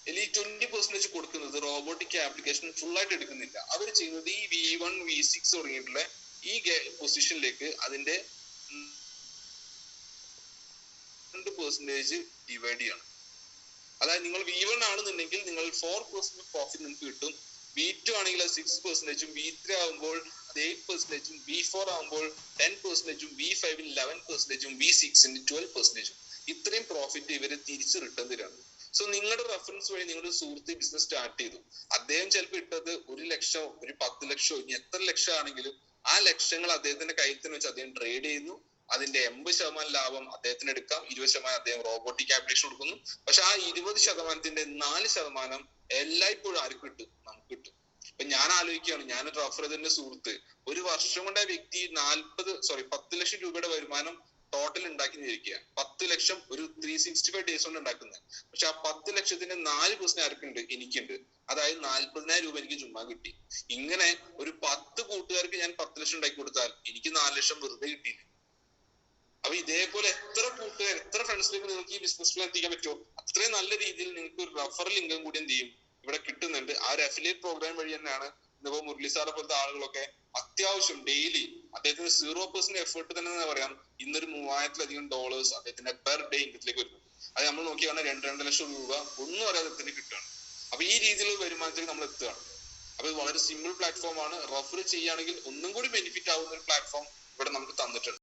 അല്ലെങ്കിൽ 20% കൊടുക്കുന്നത് റോബോട്ടിക് ആപ്ലിക്കേഷൻ ഫുൾ ആയിട്ട് എടുക്കുന്നില്ല. അവർ ചെയ്യുന്നത് ഈ V1 V6 തുടങ്ങിയിട്ടുള്ള ഈ പൊസിഷനിലേക്ക് അതിന്റെ 2% ഡിവൈഡ് ചെയ്യണം. അതായത് നിങ്ങൾ V1 ആണെന്നുണ്ടെങ്കിൽ നിങ്ങൾ 4% പ്രോഫിറ്റ് നിങ്ങൾക്ക് കിട്ടും. V2 ആണെങ്കിൽ 6%, V3 ആകുമ്പോൾ 8%, V4 ആകുമ്പോൾ 10%, V5 11%, V6 12%. ഇത്രയും പ്രോഫിറ്റ് ഇവര് തിരിച്ച് റിട്ടേൺ തരാണ്. സോ നിങ്ങളുടെ റെഫറൻസ് വഴി നിങ്ങളുടെ സുഹൃത്ത് ബിസിനസ് സ്റ്റാർട്ട് ചെയ്തു. അദ്ദേഹം ചിലപ്പോൾ ഇട്ടത് 1 ലക്ഷം, ഒരു 10 ലക്ഷം, ഇനി എത്ര ലക്ഷം ആണെങ്കിലും ആ ലക്ഷങ്ങൾ അദ്ദേഹത്തിന്റെ കയ്യിൽ തന്നെ വെച്ച് അദ്ദേഹം ട്രേഡ് ചെയ്യുന്നു. അതിന്റെ 80% ലാഭം അദ്ദേഹത്തിന് എടുക്കാം, 20% അദ്ദേഹം റോബോട്ടിക് ആപ്ലിക്കേഷൻ കൊടുക്കുന്നു. പക്ഷെ ആ 20%ന്റെ 4% എല്ലായ്പ്പോഴും ആർക്ക് കിട്ടും? നമുക്ക് കിട്ടും. ഇപ്പൊ ഞാൻ ആലോചിക്കുകയാണ്, ഞാനൊരു റെഫർ ചെയ്തതിന്റെ സുഹൃത്ത് ഒരു വർഷം കൊണ്ട് ആ വ്യക്തി 10 ലക്ഷം രൂപയുടെ വരുമാനം ടോട്ടൽ ഉണ്ടാക്കി ഇരിക്കുക. 10 ലക്ഷം ഒരു 365 ഡേയ്സ് കൊണ്ട് ഉണ്ടാക്കുന്നത്. പക്ഷെ ആ 10 ലക്ഷത്തിന്റെ 4% ആർക്കുണ്ട്? എനിക്കുണ്ട്. അതായത് 40,000 രൂപ എനിക്ക് ചുമ്മാ കിട്ടി. ഇങ്ങനെ ഒരു 10 കൂട്ടുകാർക്ക് ഞാൻ 10 ലക്ഷം ഉണ്ടാക്കി കൊടുത്താൽ എനിക്ക് 4 ലക്ഷം വെറുതെ കിട്ടിയില്ല. അപ്പൊ ഇതേപോലെ എത്ര കൂട്ടുകാർ, എത്ര ഫ്രണ്ട്സിലേക്ക് നിങ്ങൾക്ക് ഈ ബിസിനസ് പ്ലാൻ എത്തിക്കാൻ പറ്റുമോ അത്രയും നല്ല രീതിയിൽ നിങ്ങൾക്ക് ഒരു റെഫറൽ ഇൻകം കൂടി എന്ത് ചെയ്യും ഇവിടെ കിട്ടുന്നുണ്ട്. ആ ഒരു അഫിലിയേറ്റ് പ്രോഗ്രാം വഴി തന്നെയാണ് ഇന്നിപ്പോ മുരളി സാറെ പോലത്തെ ആളുകളൊക്കെ അത്യാവശ്യം ഡെയിലി അദ്ദേഹത്തിന് 0% എഫേർട്ട് തന്നെ പറയാം, ഇന്നൊരു $3000 അദ്ദേഹത്തിന്റെ പെർ ഡേ ഇൻകത്തിലേക്ക് വരുന്നു. അത് നമ്മൾ നോക്കിയാണ് 2-2 ലക്ഷം രൂപ ഒന്നും അറിയാതെ അദ്ദേഹത്തിന് കിട്ടുകയാണ്. അപ്പൊ ഈ രീതിയിലുള്ള വരുമാനത്തിലേക്ക് നമ്മൾ എത്തുകയാണ്. അപ്പൊ ഇത് വളരെ സിമ്പിൾ പ്ലാറ്റ്ഫോം ആണ്. റെഫർ ചെയ്യുകയാണെങ്കിൽ ഒന്നും കൂടി ബെനിഫിറ്റ് ആവുന്ന ഒരു പ്ലാറ്റ്ഫോം ഇവിടെ നമുക്ക് തന്നിട്ടുണ്ട്.